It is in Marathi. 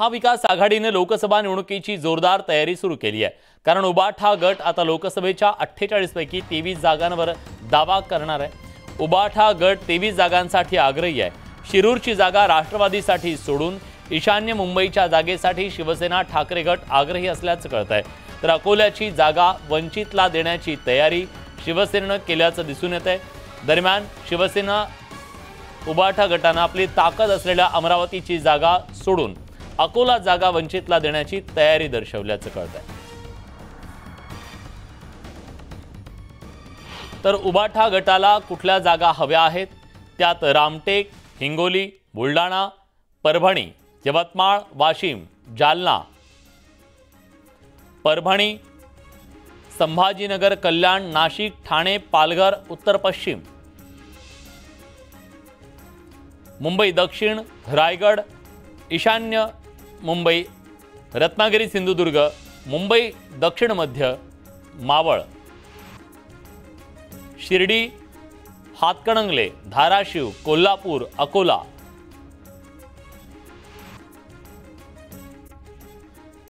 महाविकास आघाडीने लोकसभा निवडणुकीची जोरदार तयारी सुरू केली आहे। कारण उबाठा गट आता लोकसभेच्या 48 पैकी 23 जागांवर दावा करणार आहे। उबाठा गट 23 जागांसाठी आग्रही आहे। शिरूरची जागा राष्ट्रवादीसाठी सोडून ईशान्य मुंबईच्या जागेसाठी शिवसेना ठाकरे गट आग्रही असल्याचं कळतंय। तर अकोल्याची जागा वंचितला देण्याची तयारी शिवसेनेनं केल्याचं दिसून येतंय। दरम्यान शिवसेना उबाठा गटानं आपली ताकद असलेल्या अमरावतीची जागा सोडून अकोला जागा वंचितला देण्याची तयारी दर्शवल्याचं कळतंय। तर उबाठा गटाला कुठल्या जागा हव्या आहेत त्यात रामटेक, हिंगोली, बुलढाणा, परभणी, यवतमाळ, वाशिम, जालना, परभणी, संभाजीनगर, कल्याण, नाशिक, ठाणे, पालघर, उत्तर पश्चिम, मुंबई दक्षिण, रायगड, ईशान्य मुंबई, रत्नागिरी, सिंधुदुर्ग, मुंबई दक्षिण मध्य, मावळ, शिर्डी, हातकणंगले, धाराशिव, कोल्हापूर, अकोला,